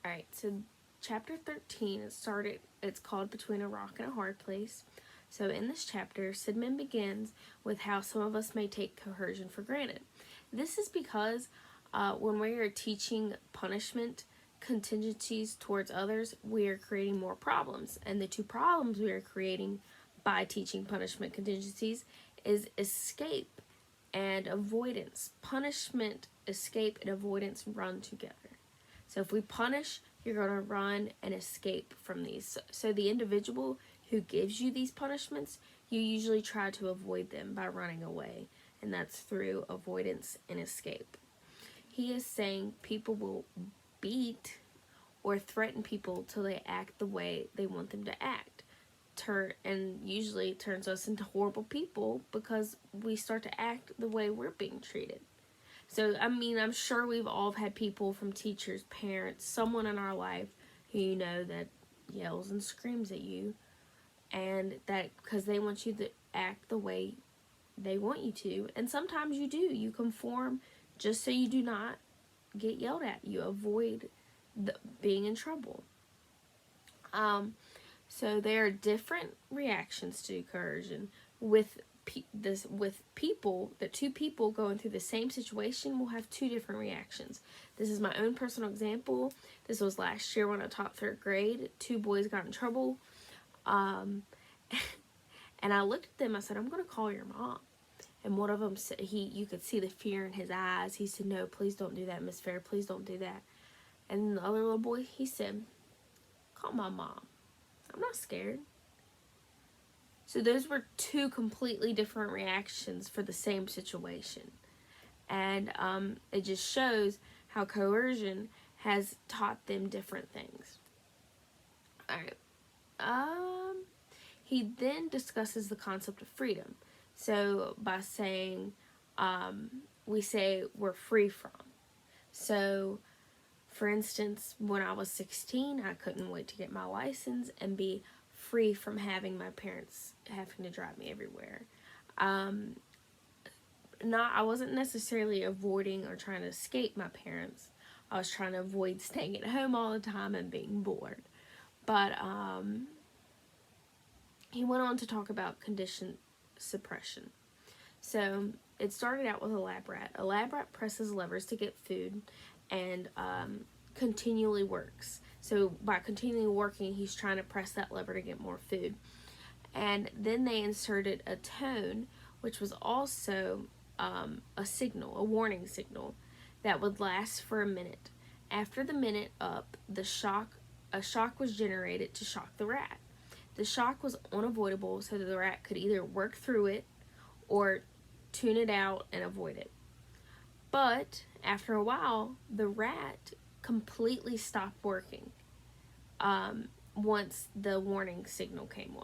Alright, so chapter 13, it's called Between a Rock and a Hard Place. So in this chapter, Sidman begins with how some of us may take coercion for granted. This is because when we are teaching punishment contingencies towards others, we are creating more problems. And the two problems we are creating by teaching punishment contingencies is escape and avoidance. Punishment, escape, and avoidance run together. So if we punish, you're going to run and escape from these. So the individual who gives you these punishments, you usually try to avoid them by running away. And that's through avoidance and escape. He is saying people will beat or threaten people till they act the way they want them to act. And usually turns us into horrible people because we start to act the way we're being treated. So, I mean, I'm sure we've all had people from teachers, parents, someone in our life who you know that yells and screams at you, and that because they want you to act the way they want you to. And sometimes you do. You conform just so you do not get yelled at. You avoid being in trouble. So there are different reactions to coercion with people. The two people going through the same situation will have two different reactions. This is my own personal example. This was last year when I taught 3rd grade. 2 boys got in trouble. And I looked at them, I said, I'm going to call your mom. And one of them said, you could see the fear in his eyes. He said, no, please don't do that, Miss Fair. Please don't do that. And the other little boy, he said, call my mom. I'm not scared. So those were 2 completely different reactions for the same situation. And it just shows how coercion has taught them different things. Alright. He then discusses the concept of freedom. So by saying, we say we're free from. So, for instance, when I was 16, I couldn't wait to get my license and be free from having my parents having to drive me everywhere. I wasn't necessarily avoiding or trying to escape my parents. I was trying to avoid staying at home all the time and being bored. But he went on to talk about conditioned suppression. So it started out with a lab rat. A lab rat presses levers to get food and continually works. So by continually working, he's trying to press that lever to get more food. And then they inserted a tone, which was also a signal, a warning signal, that would last for a minute. After the minute up, a shock was generated to shock the rat. The shock was unavoidable, so that the rat could either work through it or tune it out and avoid it. But after a while, the rat completely stopped working once the warning signal came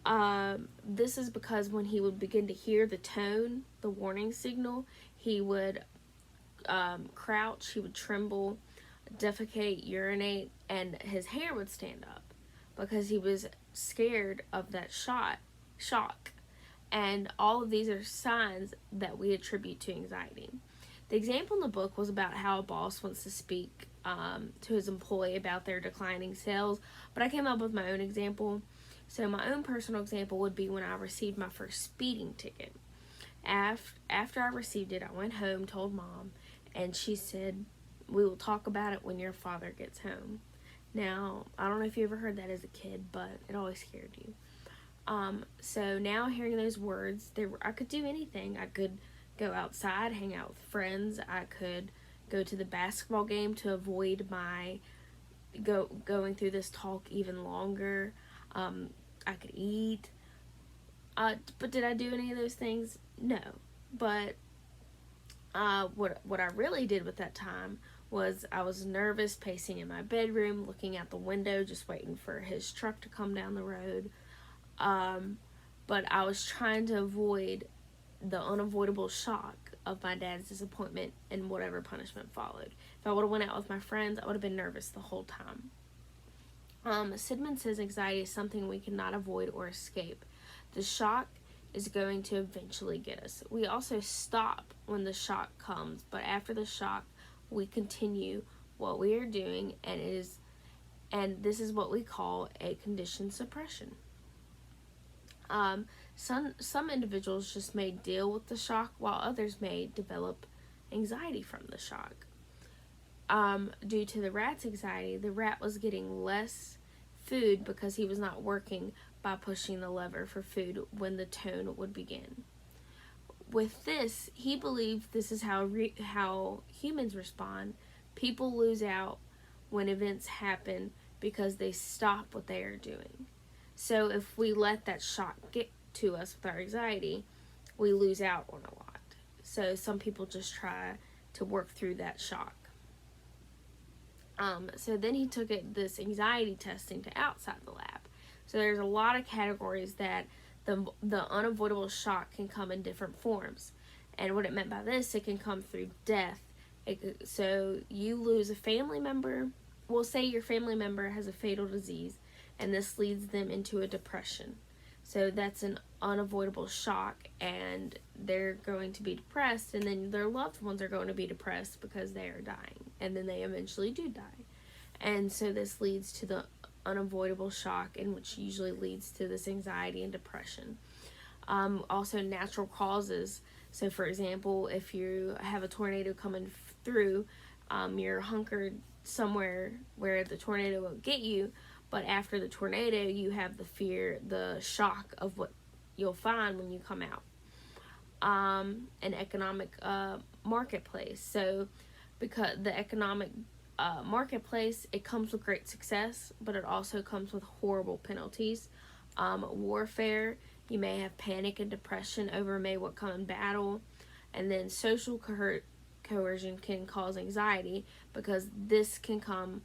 on. This is because when he would begin to hear the tone, the warning signal, he would crouch, he would tremble, defecate, urinate, and his hair would stand up because he was scared of that shock. And all of these are signs that we attribute to anxiety. The example in the book was about how a boss wants to speak to his employee about their declining sales, but I came up with my own example. So my own personal example would be when I received my first speeding ticket. After I received it, I went home, told Mom, and she said, we will talk about it when your father gets home. Now, I don't know if you ever heard that as a kid, but it always scared you. So now hearing those words, I could do anything. I could go outside, hang out with friends. I could go to the basketball game to avoid my going through this talk even longer. I could eat. But did I do any of those things? No. But what I really did with that time was I was nervous, pacing in my bedroom, looking out the window, just waiting for his truck to come down the road. But I was trying to avoid the unavoidable shock of my dad's disappointment and whatever punishment followed. If I would have went out with my friends, I would have been nervous the whole time. Sidman says anxiety is something we cannot avoid or escape. The shock is going to eventually get us. We also stop when the shock comes, but after the shock, we continue what we are doing, and this is what we call a conditioned suppression. Some individuals just may deal with the shock, while others may develop anxiety from the shock. Due to the rat's anxiety, the rat was getting less food because he was not working by pushing the lever for food when the tone would begin. With this, he believed this is how humans respond. People lose out when events happen because they stop what they are doing. So if we let that shock get to us with our anxiety, we lose out on a lot. So some people just try to work through that shock. So then he took this anxiety testing to outside the lab. So there's a lot of categories that the unavoidable shock can come in different forms. And what it meant by this, it can come through death. So you lose a family member. We'll say your family member has a fatal disease, and this leads them into a depression. So that's an unavoidable shock, and they're going to be depressed, and then their loved ones are going to be depressed because they are dying, and then they eventually do die. And so this leads to the unavoidable shock, and which usually leads to this anxiety and depression. Also natural causes. So for example, if you have a tornado coming through, you're hunkered somewhere where the tornado won't get you, but after the tornado you have the shock of what you'll find when you come out. An economic marketplace. So because the economic marketplace, it comes with great success, but it also comes with horrible penalties. Warfare, you may have panic and depression over may what come in battle. And then social coercion can cause anxiety, because this can come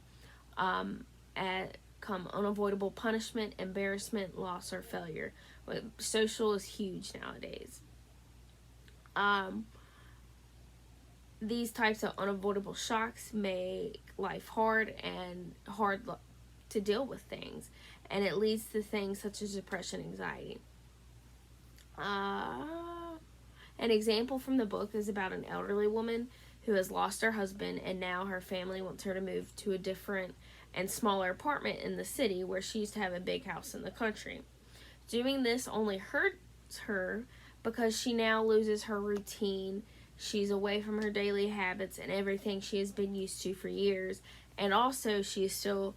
unavoidable punishment, embarrassment, loss, or failure. Social is huge nowadays. These types of unavoidable shocks make life hard to deal with things, and it leads to things such as depression, anxiety. An example from the book is about an elderly woman who has lost her husband, and now her family wants her to move to a different and smaller apartment in the city where she used to have a big house in the country. Doing this only hurts her because she now loses her routine. She's away from her daily habits and everything she has been used to for years, and also she is still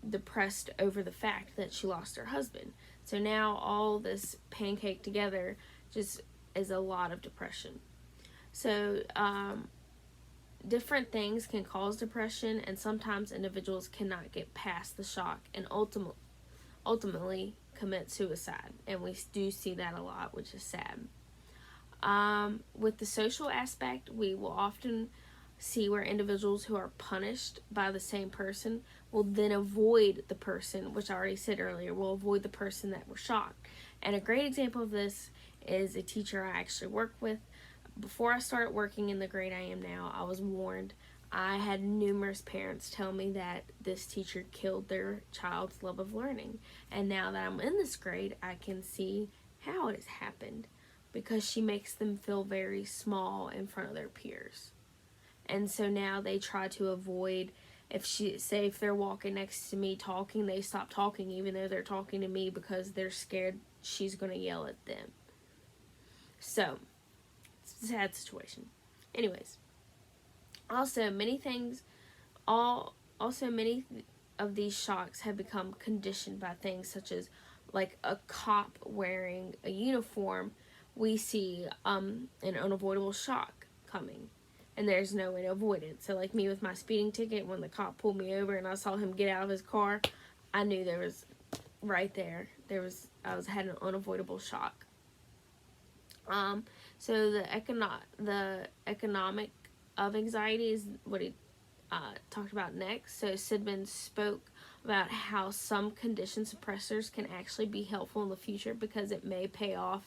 depressed over the fact that she lost her husband. So now all this pancake together just is a lot of depression. So different things can cause depression, and sometimes individuals cannot get past the shock and ultimately commit suicide, and we do see that a lot, which is sad. With the social aspect, we will often see where individuals who are punished by the same person will then avoid the person, which I already said earlier, will avoid the person that were shocked. And a great example of this is a teacher I actually work with. Before I started working in the grade I am now, I was warned. I had numerous parents tell me that this teacher killed their child's love of learning. And now that I'm in this grade, I can see how it has happened, because she makes them feel very small in front of their peers. And so now they try to avoid, if they're walking next to me talking, they stop talking even though they're talking to me because they're scared she's going to yell at them. So, it's a sad situation. Anyways, many of these shocks have become conditioned by things such as like a cop wearing a uniform. We see an unavoidable shock coming, and there's no way to avoid it. So like me with my speeding ticket, when the cop pulled me over and I saw him get out of his car, I knew I had an unavoidable shock. So the economic of anxiety is what he talked about next. So Sidman spoke about how some condition suppressors can actually be helpful in the future because it may pay off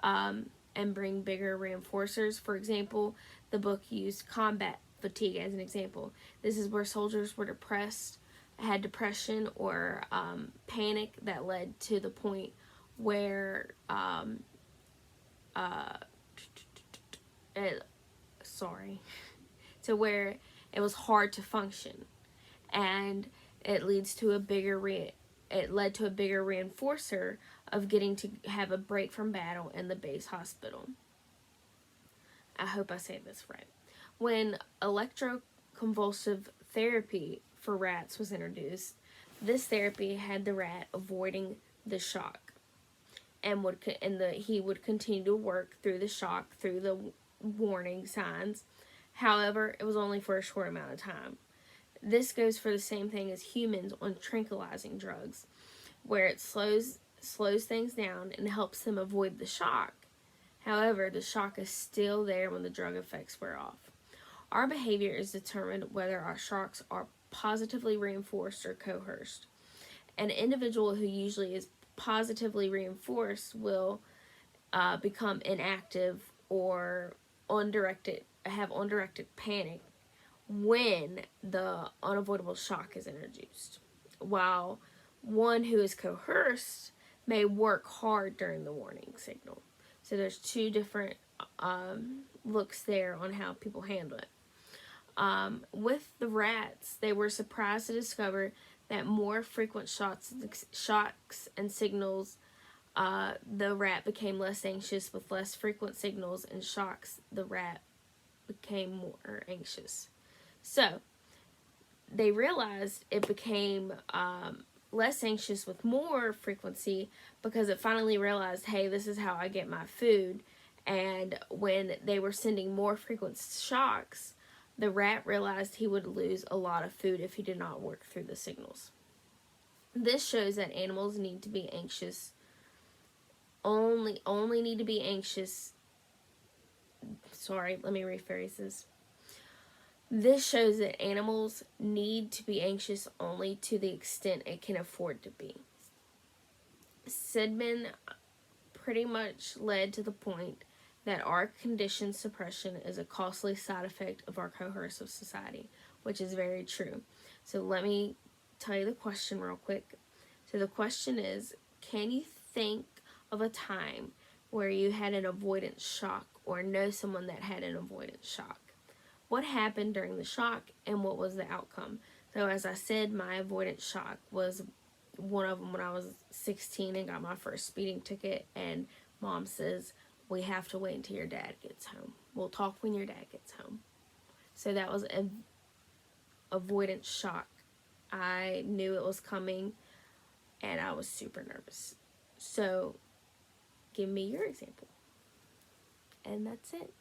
and bring bigger reinforcers. For example, the book used combat fatigue as an example. This is where soldiers were depressed, had depression or panic that led to the point where where it was hard to function, and it leads to a bigger it led to a bigger reinforcer of getting to have a break from battle in the base hospital. I hope I say this right. When electroconvulsive therapy for rats was introduced, this therapy had the rat avoiding the shock, and he would continue to work through the shock, through the warning signs. However, it was only for a short amount of time. This goes for the same thing as humans on tranquilizing drugs, where it slows things down and helps them avoid the shock. However, the shock is still there when the drug effects wear off. Our behavior is determined whether our shocks are positively reinforced or coerced. An individual who usually is positively reinforced will become inactive or have undirected panic when the unavoidable shock is introduced, while one who is coerced may work hard during the warning signal. So there's two different looks there on how people handle it. With the rats, they were surprised to discover that more frequent shocks and signals, the rat became less anxious. With less frequent signals and shocks, the rat became more anxious. So they realized it became less anxious with more frequency because it finally realized, hey, this is how I get my food. And when they were sending more frequent shocks, the rat realized he would lose a lot of food if he did not work through the signals. This shows that animals need to be anxious, only need to be anxious. Sorry, let me rephrase this. This shows that animals need to be anxious only to the extent it can afford to be. Sidman pretty much led to the point that our conditioned suppression is a costly side effect of our coercive society, which is very true. So let me tell you the question real quick. So the question is, can you think of a time where you had an avoidance shock or know someone that had an avoidance shock? What happened during the shock and what was the outcome? So as I said, my avoidance shock was one of them when I was 16 and got my first speeding ticket, and Mom says, we have to wait until your dad gets home. We'll talk when your dad gets home. So that was an avoidance shock. I knew it was coming and I was super nervous. So give me your example. And that's it.